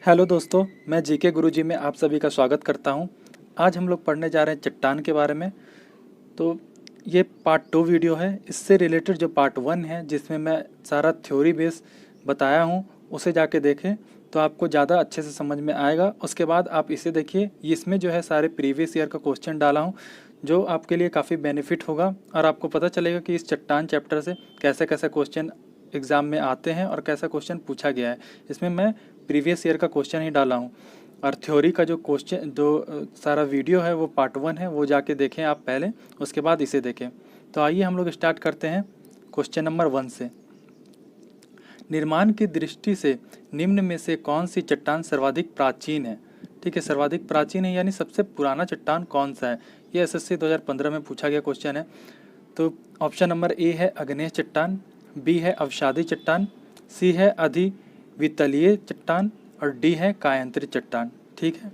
Hello दोस्तों, मैं GK गुरुजी में आप सभी का स्वागत करता हूं। आज हम लोग पढ़ने जा रहे हैं चट्टान के बारे में। तो ये पार्ट 2 वीडियो है। इससे रिलेटेड जो पार्ट 1 है जिसमें मैं सारा थ्योरी बेस बताया हूं, उसे जाके देखें तो आपको ज़्यादा अच्छे से समझ में आएगा। उसके बाद आप इसे देखिए, इसमें जो है सारे प्रीवियस ईयर का क्वेश्चन डाला हूँ जो आपके लिए काफ़ी बेनिफिट होगा और आपको पता चलेगा कि इस चट्टान चैप्टर से कैसे कैसे क्वेश्चन एग्ज़ाम में आते हैं और कैसा क्वेश्चन पूछा गया है। इसमें मैं प्रीवियस ईयर का क्वेश्चन ही डाला हूँ और थ्योरी का जो क्वेश्चन सारा वीडियो है वो पार्ट 1 है, वो जाके देखें आप पहले, उसके बाद इसे देखें। तो आइए हम लोग स्टार्ट करते हैं क्वेश्चन नंबर 1 से। निर्माण की दृष्टि से निम्न में से कौन सी चट्टान सर्वाधिक प्राचीन है? ठीक है, सर्वाधिक प्राचीन है यानी सबसे पुराना चट्टान कौन सा है? ये एसएससी 2015 में पूछा गया क्वेश्चन है। तो ऑप्शन नंबर ए है अग्नेय चट्टान, बी है अवसादी चट्टान, सी है अधिवितलीय चट्टान और डी है कायांतरित चट्टान। ठीक है,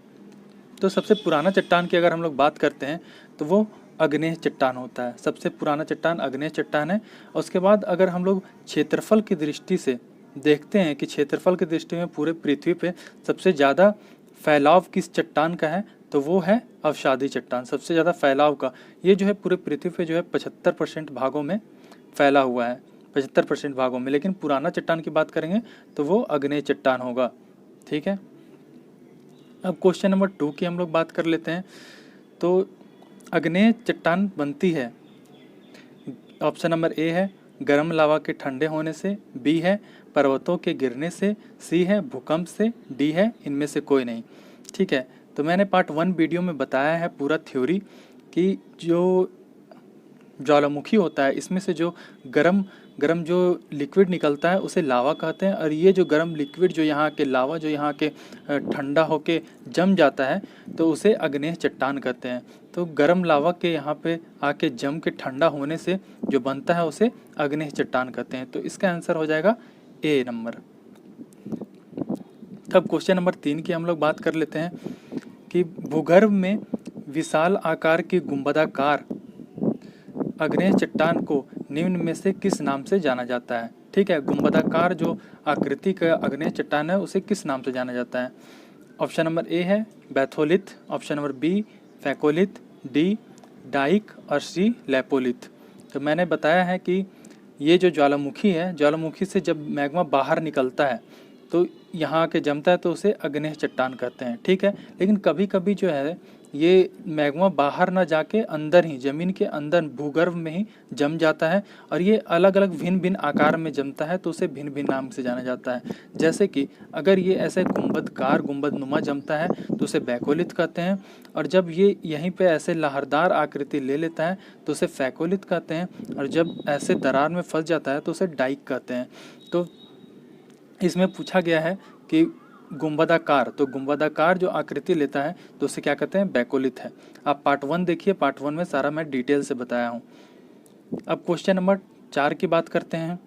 तो सबसे पुराना चट्टान की अगर हम लोग बात करते हैं तो वो अग्नेय चट्टान होता है। सबसे पुराना चट्टान अग्नेय चट्टान है। उसके बाद अगर हम लोग क्षेत्रफल की दृष्टि से देखते हैं कि क्षेत्रफल की दृष्टि में पूरे पृथ्वी पे सबसे ज़्यादा फैलाव किस चट्टान का है, तो वो है अवसादी चट्टान। सबसे ज़्यादा फैलाव का ये जो है पूरे पृथ्वी पे जो है 75% भागों में फैला हुआ है, 75% भागों में। लेकिन पुराना चट्टान की बात करेंगे तो वो अग्नेय चट्टान होगा। ठीक है, अब क्वेश्चन नंबर 2 की हम लोग बात कर लेते हैं। तो अग्नेय चट्टान बनती है, ऑप्शन नंबर ए है गर्म लावा के ठंडे होने से, बी है पर्वतों के गिरने से, सी है भूकंप से, डी है इनमें से कोई नहीं। ठीक है, तो मैंने पार्ट 1 वीडियो में बताया है पूरा थ्योरी कि जो ज्वालामुखी होता है इसमें से जो गरम गरम जो लिक्विड निकलता है उसे लावा कहते हैं, और ये जो गरम लिक्विड जो यहाँ के लावा जो यहाँ के ठंडा होके जम जाता है तो उसे अग्नेय चट्टान कहते हैं। तो गरम लावा के यहाँ पे आके जम के ठंडा होने से जो बनता है उसे अग्नेय चट्टान कहते हैं। तो इसका आंसर हो जाएगा ए नंबर। अब क्वेश्चन नंबर 3 की हम लोग बात कर लेते हैं कि भूगर्भ में विशाल आकार की गुंबदाकार अग्नेय चट्टान को निम्न में से किस नाम से जाना जाता है? ठीक है, गुंबदाकार जो आकृति का अग्नेय चट्टान है उसे किस नाम से जाना जाता है? ऑप्शन नंबर ए है batholith, option number B phacolith, D dyke और सी लेपोलिथ। तो मैंने बताया है कि ये जो ज्वालामुखी है, ज्वालामुखी से जब मैग्मा बाहर निकलता है तो यहाँ के जमता है तो उसे अग्नेय चट्टान कहते हैं। ठीक है, लेकिन कभी कभी जो है ये मैग्मा बाहर ना जाके अंदर ही ज़मीन के अंदर भूगर्भ में ही जम जाता है और ये अलग अलग भिन्न भिन्न आकार में जमता है तो उसे भिन्न भिन्न नाम से जाना जाता है। जैसे कि अगर ये ऐसे गुंबदकार गुंबदनुमा जमता है तो उसे बैकोलिथ कहते हैं, और जब ये यहीं पे ऐसे लहरदार आकृति ले लेता है तो उसे फैकोलिथ कहते हैं, और जब ऐसे दरार में फंस जाता है तो उसे डाइक कहते हैं। तो इसमें पूछा गया है कि गुंबदाकार, तो गुंबदाकार जो आकृति लेता है तो उसे क्या कहते हैं? बैकोलिथ है। आप पार्ट 1 देखिए, पार्ट 1 में सारा मैं डिटेल से बताया हूँ। अब क्वेश्चन नंबर 4 की बात करते हैं।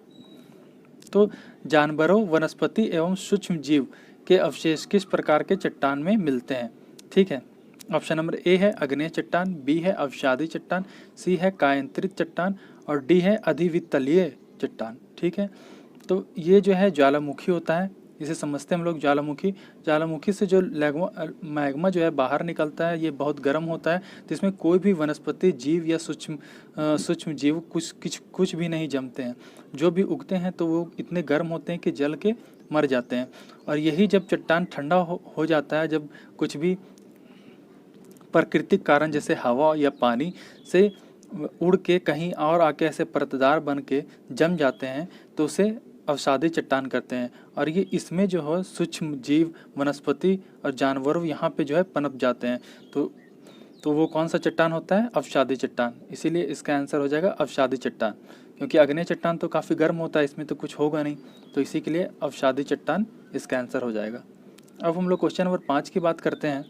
तो जानवरों, वनस्पति एवं सूक्ष्म जीव के अवशेष किस प्रकार के चट्टान में मिलते हैं? ठीक है, ऑप्शन नंबर ए है अग्नेय चट्टान, बी है अवसादी चट्टान, सी है कायांतरित चट्टान और डी है अधिवितलीय चट्टान। ठीक है, तो ये जो है ज्वालामुखी होता है, इसे समझते हैं हम लोग ज्वालामुखी। ज्वालामुखी से जो मैग्मा जो है बाहर निकलता है ये बहुत गर्म होता है, तो इसमें कोई भी वनस्पति जीव या सूक्ष्म जीव कुछ भी नहीं जमते हैं। जो भी उगते हैं तो वो इतने गर्म होते हैं कि जल के मर जाते हैं। और यही जब चट्टान ठंडा हो जाता है, जब कुछ भी प्राकृतिक कारण जैसे हवा या पानी से उड़ के कहीं और आके ऐसे परतदार बन के जम जाते हैं तो उसे अवसादी चट्टान करते हैं। और ये इसमें जो है सूक्ष्म जीव, वनस्पति और जानवर यहाँ पे जो है पनप जाते हैं। तो वो कौन सा चट्टान होता है? अवसादी चट्टान। इसीलिए इसका आंसर हो जाएगा अवसादी चट्टान, क्योंकि अग्नेय चट्टान तो काफ़ी गर्म होता है, इसमें तो कुछ होगा नहीं, तो इसी के लिए अवसादी चट्टान इसका आंसर हो जाएगा। अब हम लोग क्वेश्चन नंबर 5 की बात करते हैं।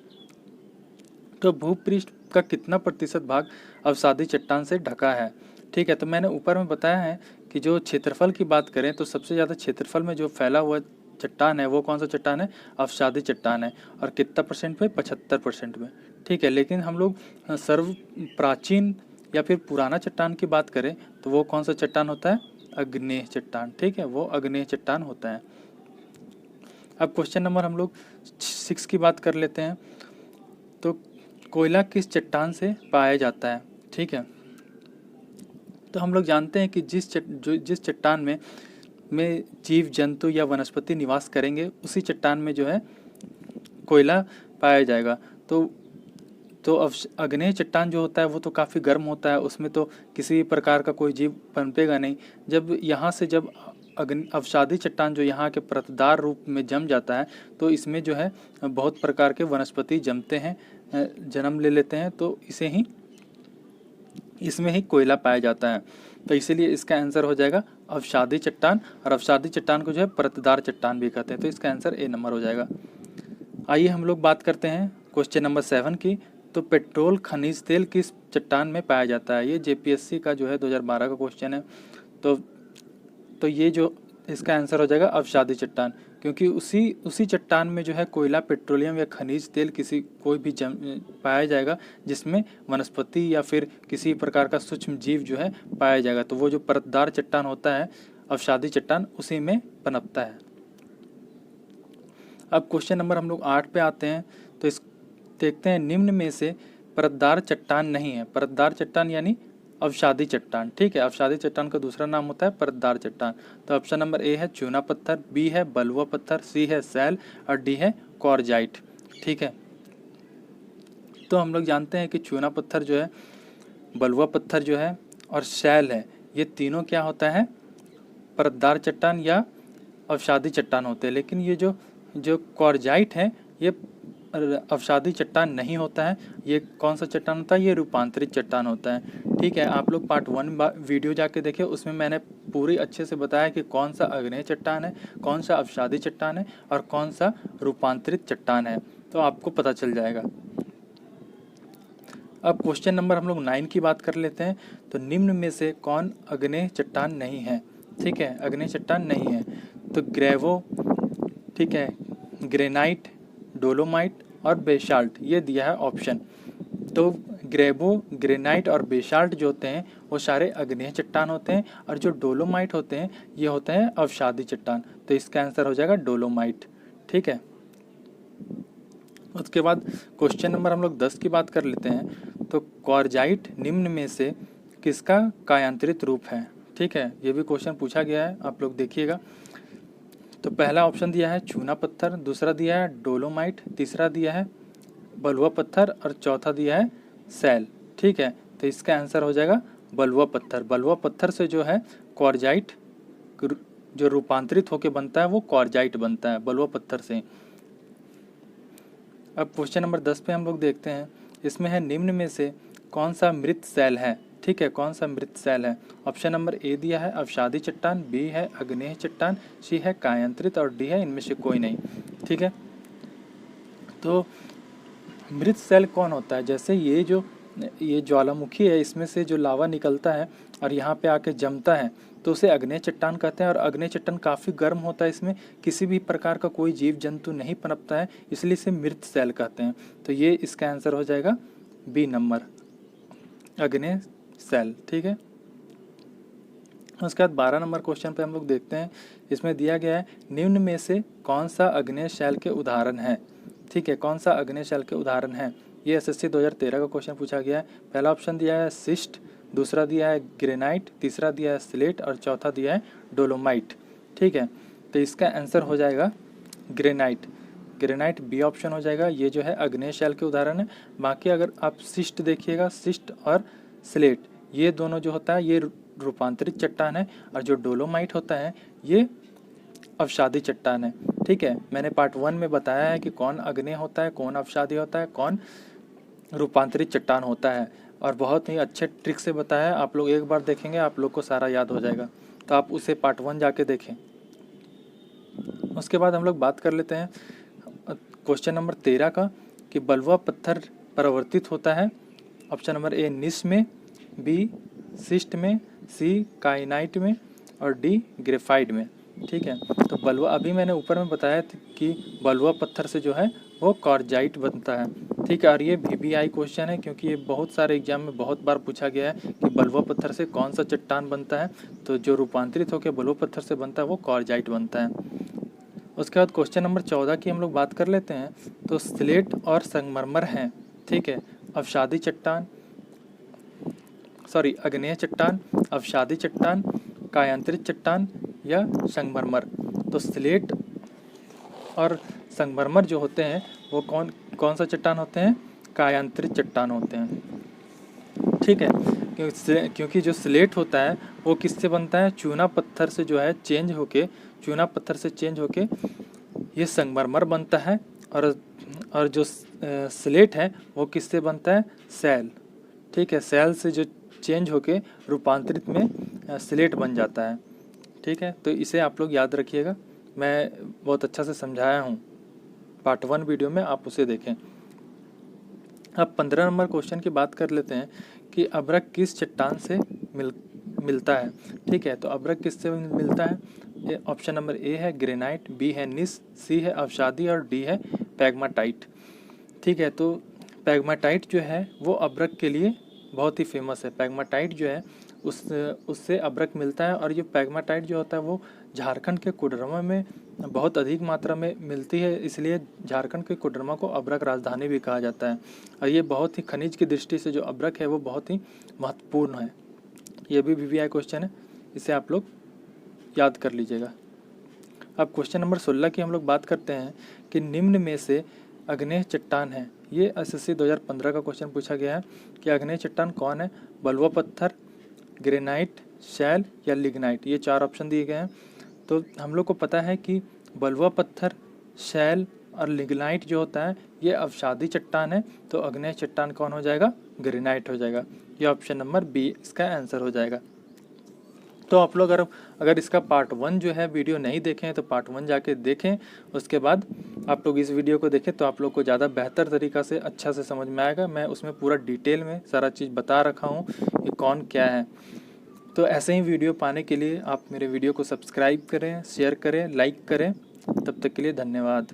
तो भूपृष्ठ का कितना प्रतिशत भाग अवसादी चट्टान से ढका है? ठीक है, तो मैंने ऊपर में बताया है कि जो क्षेत्रफल की बात करें तो सबसे ज़्यादा क्षेत्रफल में जो फैला हुआ चट्टान है वो कौन सा चट्टान है? अवसादी चट्टान है। और कितना परसेंट पे? 75% में। ठीक है, लेकिन हम लोग सर्व प्राचीन या फिर पुराना चट्टान की बात करें तो वो कौन सा चट्टान होता है? अग्नेय चट्टान। ठीक है, वो अग्नेय चट्टान होता है। अब क्वेश्चन नंबर हम लोग 6 की बात कर लेते हैं। तो कोयला किस चट्टान से पाया जाता है, ठीक है। तो हम लोग जानते हैं कि जिस चट्टान में जीव जंतु या वनस्पति निवास करेंगे, उसी चट्टान में जो है कोयला पाया जाएगा। तो आग्नेय चट्टान जो होता है वो तो काफ़ी गर्म होता है, उसमें तो किसी भी प्रकार का कोई जीव पनपेगा नहीं। जब यहाँ से जब अवसादी चट्टान जो यहाँ के परतदार रूप में जम जाता है, तो इसमें जो है बहुत प्रकार के वनस्पति जमते हैं, जन्म ले लेते हैं, तो इसमें ही कोयला पाया जाता है। तो इसीलिए इसका आंसर हो जाएगा अवसादी चट्टान, और अवसादी चट्टान को जो है परतदार चट्टान भी कहते हैं। तो इसका आंसर ए नंबर हो जाएगा। आइए हम लोग बात करते हैं क्वेश्चन नंबर 7 की। तो पेट्रोल खनिज तेल किस चट्टान में पाया जाता है? ये जेपीएससी का जो है 2012 का क्वेश्चन है। तो ये जो इसका आंसर हो जाएगा अवसादी चट्टान, क्योंकि उसी चट्टान में जो है कोयला, पेट्रोलियम या खनिज तेल कोई भी पाया जाएगा जिसमें वनस्पति या फिर किसी प्रकार का सूक्ष्म जीव जो है पाया जाएगा। तो वो जो परतदार चट्टान होता है, अवसादी चट्टान, उसी में पनपता है। अब क्वेश्चन नंबर हम लोग 8 पे आते हैं। तो इस देखते हैं, निम्न में से परतदार चट्टान नहीं है। परतदार चट्टान यानी अवसादी चट्टान, ठीक है। अवसादी चट्टान का दूसरा नाम होता है परतदार चट्टान। तो ऑप्शन नंबर ए है चूना पत्थर, बी है बलुआ पत्थर, सी है सैल और डी है क्वार्जाइट, ठीक है। तो हम लोग जानते हैं कि चूना पत्थर जो है, बलुआ पत्थर जो है और सैल है, ये तीनों क्या होता है? परतदार चट्टान या अवसादी चट्टान होते हैं। लेकिन ये जो क्वार्जाइट है, ये अवसादी चट्टान नहीं होता है। ये कौन सा चट्टान होता है? ये रूपांतरित चट्टान होता है, ठीक है। आप लोग पार्ट 1 वीडियो जाके देखिए, उसमें मैंने पूरी अच्छे से बताया कि कौन सा आग्नेय चट्टान है, कौन सा अवसादी चट्टान है और कौन सा रूपांतरित चट्टान है, तो आपको पता चल जाएगा। अब क्वेश्चन नंबर हम लोग 9 की बात कर लेते हैं। तो निम्न में से कौन आग्नेय चट्टान नहीं है, ठीक है। आग्नेय चट्टान नहीं है तो ग्रेवो, ठीक है, ग्रेनाइट, डोलोमाइट और बेसाल्ट, ये दिया है ऑप्शन। तो ग्रेवो, ग्रेनाइट और बेसाल्ट जो होते हैं वो सारे आग्नेय चट्टान होते हैं, और जो डोलोमाइट होते हैं ये होते हैं अवसादी चट्टान। तो इसका आंसर हो जाएगा डोलोमाइट, ठीक है। उसके बाद क्वेश्चन नंबर हम लोग 10 की बात कर लेते हैं। तो क्वार्जाइट निम्न में से किसका कायांतरित रूप है, ठीक है। ये भी क्वेश्चन पूछा गया है, आप लोग देखिएगा। तो पहला ऑप्शन दिया है चूना पत्थर, दूसरा दिया है डोलोमाइट, तीसरा दिया है बलुआ पत्थर और चौथा दिया है सैल, ठीक है। तो इसका आंसर हो जाएगा बलुआ पत्थर। बलुआ पत्थर से जो है क्वार्जाइट जो रूपांतरित होकर बनता है वो क्वार्जाइट बनता है बलुआ पत्थर से। अब क्वेश्चन नंबर 10 पे हम लोग देखते हैं। इसमें है निम्न में से कौन सा मृत सैल है, ठीक है। कौन सा मृत सैल है? ऑप्शन नंबर ए दिया है अवसादी चट्टान, बी है आग्नेय चट्टान, सी है कायांतरित और डी है इनमें से कोई नहीं, ठीक है। तो मृत सैल कौन होता है? जैसे ये ज्वालामुखी है, इसमें से जो लावा निकलता है और यहाँ पे आके जमता है, तो उसे आग्नेय चट्टान कहते हैं। और आग्नेय चट्टान काफ़ी गर्म होता है, इसमें किसी भी प्रकार का कोई जीव जंतु नहीं पनपता है, इसलिए इसे मृत सैल कहते हैं। तो ये इसका आंसर हो जाएगा बी नंबर, आग्नेय सैल, ठीक है। उसके बाद 12 नंबर क्वेश्चन पे हम लोग देखते हैं। इसमें दिया गया है निम्न में से कौन सा आग्नेय सैल के उदाहरण है, ठीक है। कौन सा आग्नेय सैल के उदाहरण है? ये एसएससी 2013 का क्वेश्चन पूछा गया है। पहला ऑप्शन दिया है सिस्ट, दूसरा दिया है ग्रेनाइट, तीसरा दिया है स्लेट और चौथा दिया है डोलोमाइट, ठीक है। तो इसका आंसर हो जाएगा ग्रेनाइट। ग्रेनाइट बी ऑप्शन हो जाएगा। ये जो है आग्नेय सैल के उदाहरण है। बाकी अगर आप सिस्ट देखिएगा, सिस्ट और स्लेट, ये दोनों जो होता है ये रूपांतरित चट्टान है, और जो डोलोमाइट होता है ये अवसादी चट्टान है, ठीक है। मैंने पार्ट 1 में बताया है कि कौन आग्नेय होता है, कौन अवसादी होता है, कौन रूपांतरित चट्टान होता है, और बहुत ही अच्छे ट्रिक से बताया है। आप लोग एक बार देखेंगे आप लोग को सारा याद हो जाएगा, तो आप उसे पार्ट 1 जाके देखें। उसके बाद हम लोग बात कर लेते हैं क्वेश्चन नंबर 13 का, कि बलुआ पत्थर परावर्तित होता है। ऑप्शन नंबर ए निस में, बी सिस्ट में, सी काइनाइट में और डी ग्रेफाइट में, ठीक है। तो बलुआ, अभी मैंने ऊपर में बताया कि बलुआ पत्थर से जो है वो क्वार्जाइट बनता है, ठीक है। और ये VBI क्वेश्चन है, क्योंकि ये बहुत सारे एग्जाम में बहुत बार पूछा गया है कि बलुआ पत्थर से कौन सा चट्टान बनता है। तो जो रूपांतरित होकर बलुआ पत्थर से बनता है वो क्वार्जाइट बनता है। उसके बाद क्वेश्चन नंबर 14 की हम लोग बात कर लेते हैं। तो स्लेट और संगमरमर हैं, ठीक है, अवसादी चट्टान, सॉरी आग्नेय चट्टान, अवसादी चट्टान, कायांतरित चट्टान या संगमरमर। तो स्लेट और संगमरमर जो होते हैं वो कौन कौन सा चट्टान होते हैं? कायांतरित चट्टान होते हैं, ठीक है। क्योंकि जो स्लेट होता है वो किससे बनता है? चूना पत्थर से जो है चेंज होके, चूना पत्थर से चेंज होके ये संगमरमर बनता है। और जो स्लेट है वो किससे बनता है? सैल, ठीक है, सैल से जो चेंज होके रूपांतरित में स्लेट बन जाता है, ठीक है। तो इसे आप लोग याद रखिएगा, मैं बहुत अच्छा से समझाया हूँ पार्ट 1 वीडियो में, आप उसे देखें। अब 15 नंबर क्वेश्चन की बात कर लेते हैं कि अभ्रक किस चट्टान से मिलता है, ठीक है। तो अभ्रक किससे मिलता है? ये ऑप्शन नंबर ए है ग्रेनाइट, बी है निस, सी है अवसादी और डी है पैग्माटाइट, ठीक है। तो पैग्माटाइट जो है वो अभ्रक के लिए बहुत ही फेमस है। पैग्माटाइट जो है उससे अभ्रक मिलता है। और ये पैग्माटाइट जो होता है वो झारखंड के कोडरमा में बहुत अधिक मात्रा में मिलती है, इसलिए झारखंड के कोडरमा को अभ्रक राजधानी भी कहा जाता है। और ये बहुत ही खनिज की दृष्टि से जो अभ्रक है वो बहुत ही महत्वपूर्ण है। ये भी VVI क्वेश्चन है, इसे आप लोग याद कर लीजिएगा। अब क्वेश्चन नंबर 16 की हम लोग बात करते हैं कि निम्न में से आग्नेय चट्टान है। ये SSC 2015 का क्वेश्चन पूछा गया है कि आग्नेय चट्टान कौन है? बलुआ पत्थर, ग्रेनाइट, शैल या लिग्नाइट। ये 4 ऑप्शन दिए गए हैं। तो हम लोग को पता है कि बलुआ पत्थर, शैल और लिग्नाइट जो होता है ये अवसादी चट्टान है। तो आग्नेय चट्टान कौन हो जाएगा? ग्रेनाइट हो जाएगा। ये ऑप्शन नंबर बी इसका आंसर हो जाएगा। तो आप लोग अगर इसका पार्ट 1 जो है वीडियो नहीं देखें तो पार्ट 1 जाके देखें, उसके बाद आप लोग इस वीडियो को देखें तो आप लोग को ज़्यादा बेहतर तरीक़ा से अच्छा से समझ में आएगा। मैं उसमें पूरा डिटेल में सारा चीज़ बता रखा हूँ कि कौन क्या है। तो ऐसे ही वीडियो पाने के लिए आप मेरे वीडियो को सब्सक्राइब करें, शेयर करें, लाइक करें। तब तक के लिए धन्यवाद।